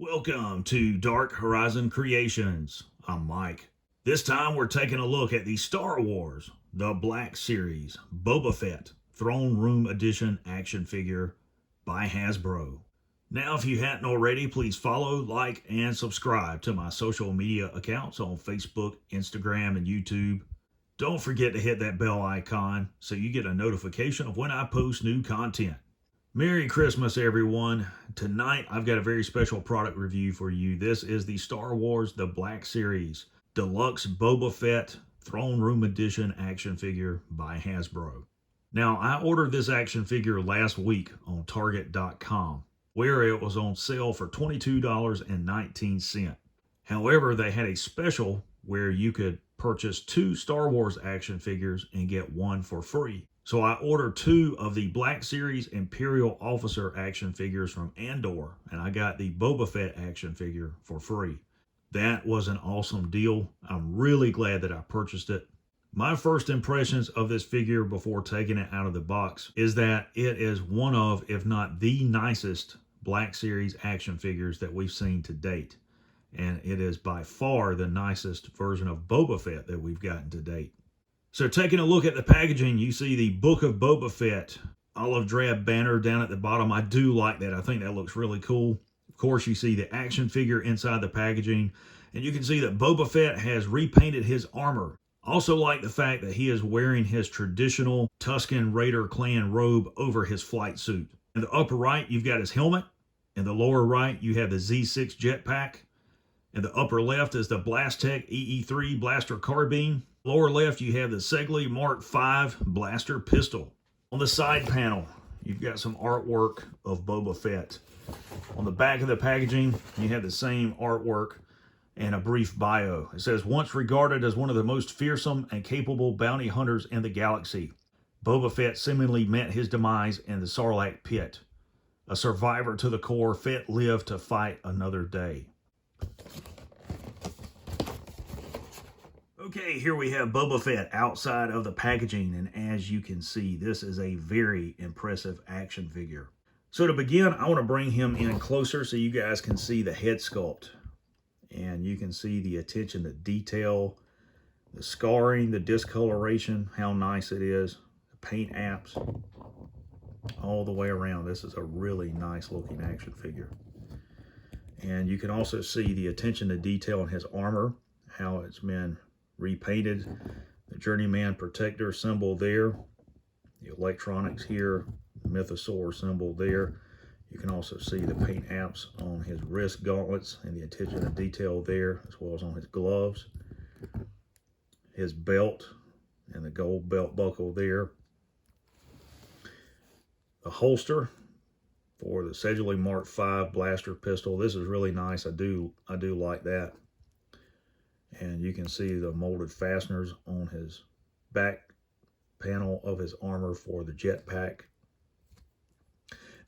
Welcome to Dark Horizon Creations. I'm Mike. This time we're taking a look at the Star Wars, the Black Series, Boba Fett, Throne Room Edition action figure by Hasbro. Now, if you hadn't already, please follow, like, and subscribe to my social media accounts on Facebook, Instagram, and YouTube. Don't forget to hit that bell icon so you get a notification of when I post new content. Merry Christmas, everyone. Tonight, I've got a very special product review for you. This is the Star Wars The Black Series Deluxe Boba Fett Throne Room Edition action figure by Hasbro. Now, I ordered this action figure last week on Target.com, where it was on sale for $22.19. However, they had a special where you could purchase 2 Star Wars action figures and get one for free. So I ordered 2 of the Black Series Imperial Officer action figures from Andor, and I got the Boba Fett action figure for free. That was an awesome deal. I'm really glad that I purchased it. My first impressions of this figure before taking it out of the box is that it is one of, if not the nicest Black Series action figures that we've seen to date. And it is by far the nicest version of Boba Fett that we've gotten to date. So taking a look at the packaging, you see the Book of Boba Fett olive drab banner down at the bottom. I do like that. I think that looks really cool. Of course, you see the action figure inside the packaging, and you can see that Boba Fett has repainted his armor. Also like the fact that he is wearing his traditional Tusken Raider clan robe over his flight suit. In the upper right, you've got his helmet. In the lower right, you have the Z6 jetpack. In the upper left is the Blastech EE3 blaster carbine. Lower left, you have the Segley Mark V blaster pistol. On the side panel, you've got some artwork of Boba Fett. On the back of the packaging, you have the same artwork and a brief bio. It says, once regarded as one of the most fearsome and capable bounty hunters in the galaxy, Boba Fett seemingly met his demise in the Sarlacc pit. A survivor to the core, Fett lived to fight another day. Okay, here we have Boba Fett outside of the packaging, and as you can see, this is a very impressive action figure. So to begin, I want to bring him in closer so you guys can see the head sculpt. And you can see the attention to detail, the scarring, the discoloration, how nice it is, the paint apps, all the way around. This is a really nice looking action figure. And you can also see the attention to detail in his armor, how it's been repainted, the Journeyman Protector symbol there, the electronics here, the Mythosaur symbol there. You can also see the paint apps on his wrist gauntlets and the attention to detail there, as well as on his gloves, his belt and the gold belt buckle there, the holster for the Segley Mark V blaster pistol. This is really nice. I do like that. And you can see the molded fasteners on his back panel of his armor for the jetpack.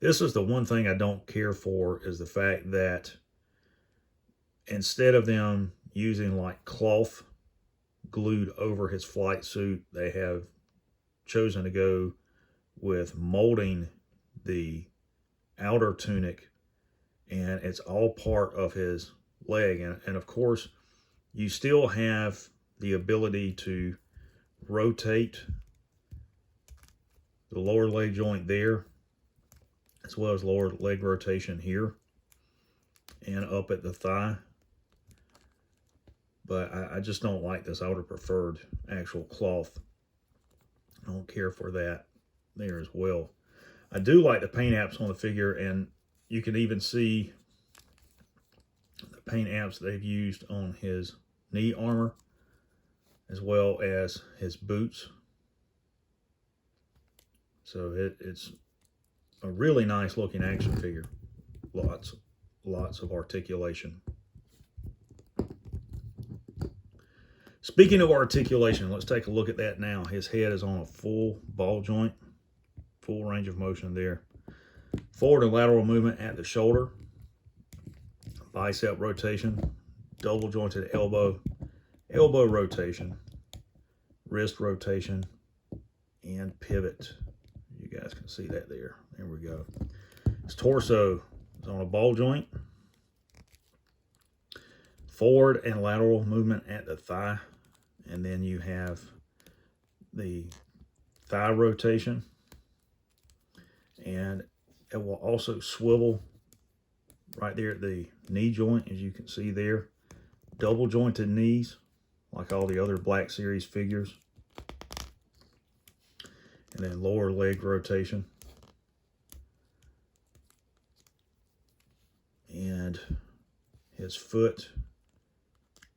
This is the one thing I don't care for, is the fact that instead of them using like cloth glued over his flight suit, they have chosen to go with molding the outer tunic, and it's all part of his leg. And of course, you still have the ability to rotate the lower leg joint there, as well as lower leg rotation here and up at the thigh. But I just don't like this. I would have preferred actual cloth. I don't care for that there as well. I do like the paint apps on the figure, and you can even see the paint apps they've used on his knee armor as well as his boots. So it's a really nice looking action figure. Lots of articulation. Speaking of articulation, let's take a look at that now. His head is on a full ball joint, full range of motion there. Forward and lateral movement at the shoulder, bicep rotation, double jointed elbow, elbow rotation, wrist rotation, and pivot. You guys can see that there. There we go. His torso is on a ball joint. forward and lateral movement at the thigh. And then you have the thigh rotation. And it will also swivel right there at the knee joint, as you can see there. Double jointed knees, like all the other Black Series figures. And then lower leg rotation. And his foot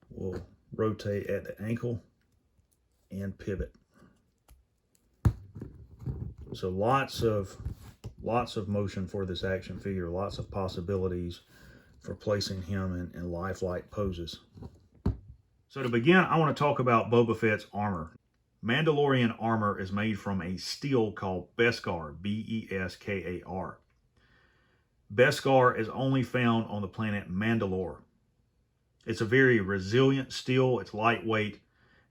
will rotate at the ankle and pivot. So lots of motion for this action figure, lots of possibilities for placing him in lifelike poses. So to begin, I want to talk about Boba Fett's armor. Mandalorian armor is made from a steel called Beskar, B-E-S-K-A-R. Beskar is only found on the planet Mandalore. It's a very resilient steel, it's lightweight,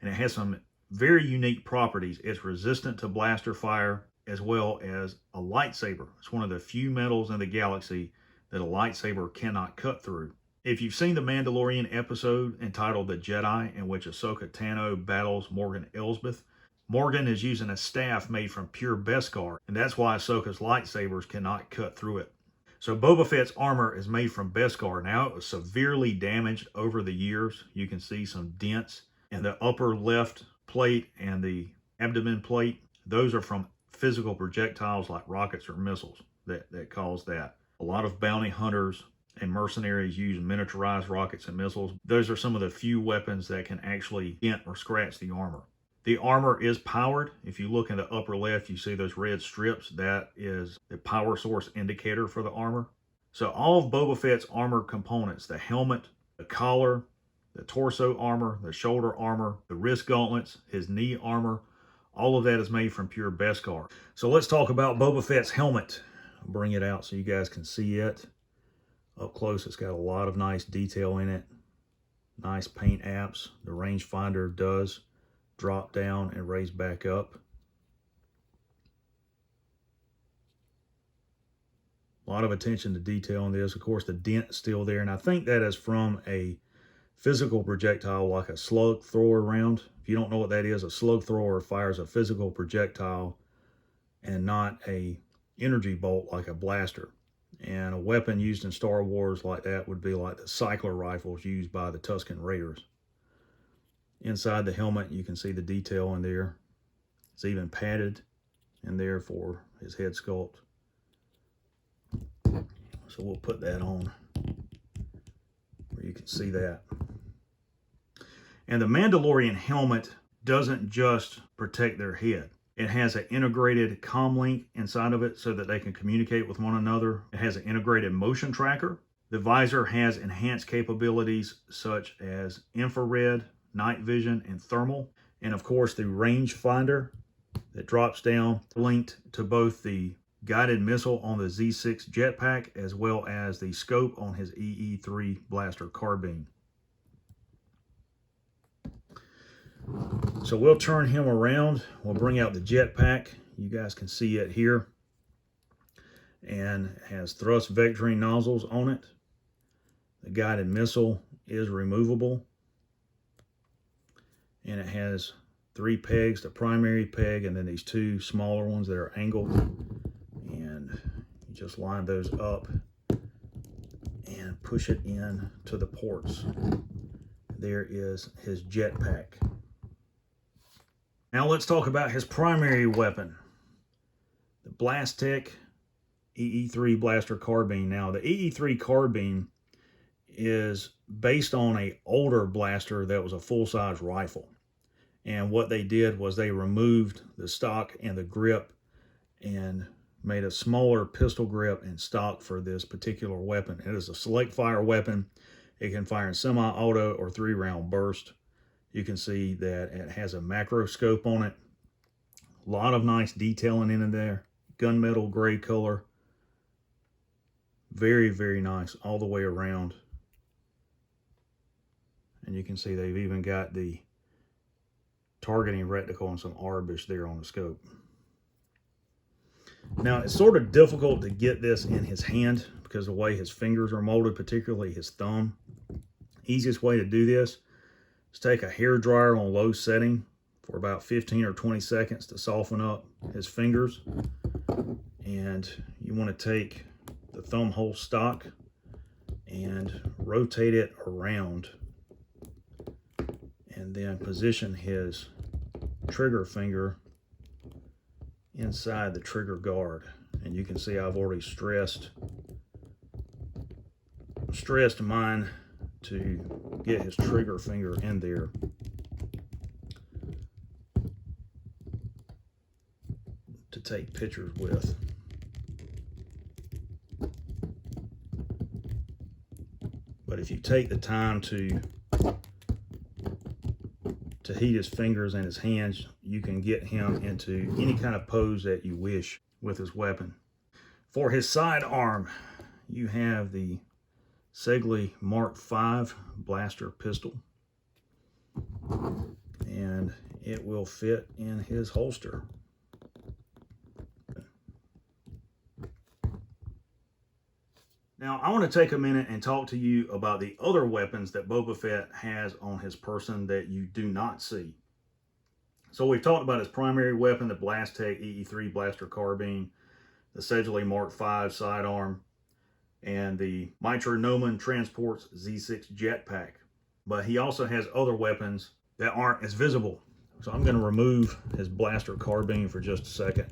and it has some very unique properties. It's resistant to blaster fire as well as a lightsaber. It's one of the few metals in the galaxy that a lightsaber cannot cut through. If you've seen the Mandalorian episode entitled The Jedi, in which Ahsoka Tano battles Morgan Elsbeth, Morgan is using a staff made from pure Beskar, and that's why Ahsoka's lightsabers cannot cut through it. So Boba Fett's armor is made from Beskar. Now, it was severely damaged over the years. You can see some dents in the upper left plate and the abdomen plate. Those are from physical projectiles like rockets or missiles that cause that. A lot of bounty hunters and mercenaries use miniaturized rockets and missiles. Those are some of the few weapons that can actually dent or scratch the armor. The armor is powered. If you look in the upper left, you see those red strips. That is the power source indicator for the armor. So all of Boba Fett's armor components, the helmet, the collar, the torso armor, the shoulder armor, the wrist gauntlets, his knee armor, all of that is made from pure Beskar. So let's talk about Boba Fett's helmet. I'll bring it out so you guys can see it. Up close, it's got a lot of nice detail in it. Nice paint apps. The rangefinder does drop down and raise back up. A lot of attention to detail on this. Of course, the dent is still there, and I think that is from a physical projectile like a slug thrower round. If you don't know what that is, a slug thrower fires a physical projectile and not a energy bolt like a blaster. And a weapon used in Star Wars like that would be like the cycler rifles used by the Tusken Raiders. Inside the helmet, you can see the detail in there. It's even padded in there for his head sculpt. So we'll put that on where you can see that. And the Mandalorian helmet doesn't just protect their head. It has an integrated comm link inside of it so that they can communicate with one another. It has an integrated motion tracker. The visor has enhanced capabilities such as infrared, night vision, and thermal. And of course, the rangefinder that drops down, linked to both the guided missile on the Z6 jetpack as well as the scope on his EE3 blaster carbine. So we'll turn him around. We'll bring out the jetpack. You guys can see it here. And it has thrust vectoring nozzles on it. The guided missile is removable. And it has 3 pegs, the primary peg, and then these 2 smaller ones that are angled. And you just line those up and push it in to the ports. There is his jetpack. Now let's talk about his primary weapon, the Blastech EE3 blaster carbine. Now the EE3 carbine is based on an older blaster that was a full-size rifle. And what they did was they removed the stock and the grip and made a smaller pistol grip and stock for this particular weapon. It is a select fire weapon. It can fire in semi-auto or 3-round burst. You can see that it has a macro scope on it. A lot of nice detailing in there. Gunmetal gray color. Very, very nice all the way around. And you can see they've even got the targeting reticle and some Arbish there on the scope. Now, it's sort of difficult to get this in his hand because of the way his fingers are molded, particularly his thumb. easiest way to do this is take a hair dryer on low setting for about 15 or 20 seconds to soften up his fingers. And you want to take the thumb hole stock and rotate it around, and then position his trigger finger inside the trigger guard. And you can see I've already stressed mine to get his trigger finger in there. To take pictures with. But if you take the time to heat his fingers and his hands, you can get him into any kind of pose that you wish with his weapon. For his sidearm, you have the Segley Mark V blaster pistol, and it will fit in his holster. Now, I want to take a minute and talk to you about the other weapons that Boba Fett has on his person that you do not see. So we've talked about his primary weapon, the Blastech EE3 blaster carbine, the Segley Mark V sidearm, and the Mitra Noman Transports Z6 jetpack. But he also has other weapons that aren't as visible. So I'm going to remove his blaster carbine for just a second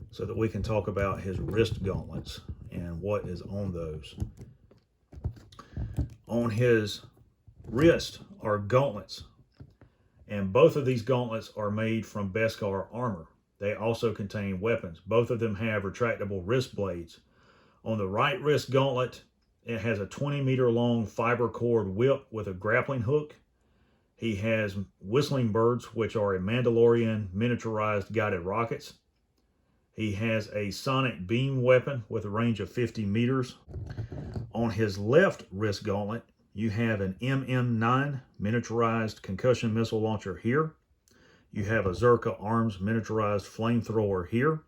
so that we can talk about his wrist gauntlets and what is on those. On his wrist are gauntlets, and both of these gauntlets are made from Beskar armor. They also contain weapons. Both of them have retractable wrist blades. On the right wrist gauntlet, it has a 20-meter long fiber cord whip with a grappling hook. He has whistling birds, which are a Mandalorian miniaturized guided rockets. He has a sonic beam weapon with a range of 50 meters. On his left wrist gauntlet, you have an MM9 miniaturized concussion missile launcher here. You have a Zerka Arms miniaturized flamethrower here.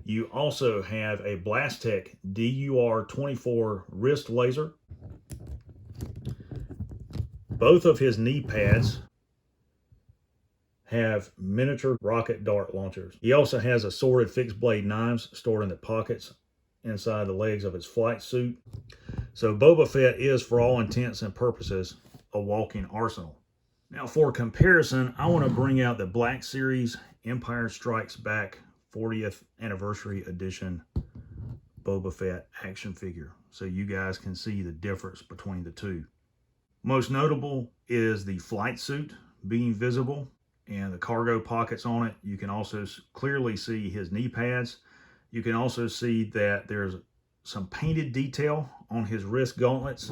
You also have a Blastech DUR-24 wrist laser. Both of his knee pads have miniature rocket dart launchers. He also has assorted fixed blade knives stored in the pockets inside the legs of his flight suit. So Boba Fett is, for all intents and purposes, a walking arsenal. Now, for comparison, I want to bring out the Black Series Empire Strikes Back 40th Anniversary Edition Boba Fett action figure, so you guys can see the difference between the two. Most notable is the flight suit being visible and the cargo pockets on it. You can also clearly see his knee pads. You can also see that there's some painted detail on his wrist gauntlets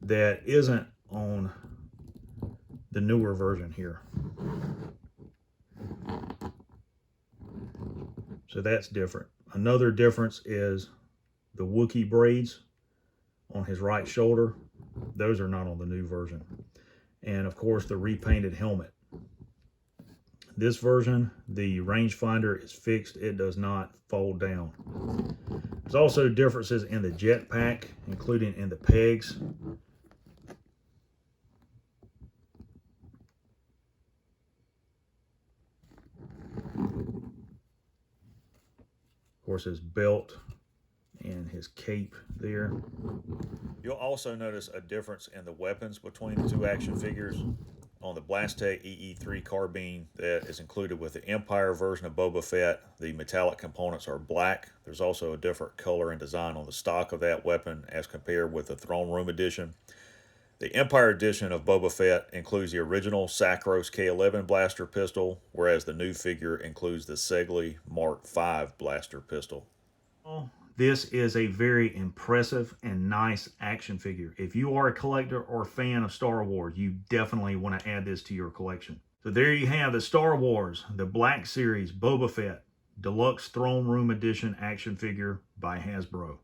that isn't on the newer version here. So that's different. Another difference is the Wookiee braids on his right shoulder. Those are not on the new version. And of course, the repainted helmet. This version, the rangefinder is fixed. It does not fold down. There's also differences in the jetpack, including in the pegs. Of course, his belt and his cape there. You'll also notice a difference in the weapons between the two action figures. On the Blastech EE3 carbine that is included with the Empire version of Boba Fett, the metallic components are black. There's also a different color and design on the stock of that weapon as compared with the Throne Room edition. The Empire edition of Boba Fett includes the original Sacros K11 blaster pistol, whereas the new figure includes the Segley Mark V blaster pistol. This is a very impressive and nice action figure. If you are a collector or fan of Star Wars, you definitely want to add this to your collection. So there you have the Star Wars, the Black Series Boba Fett Deluxe Throne Room Edition action figure by Hasbro.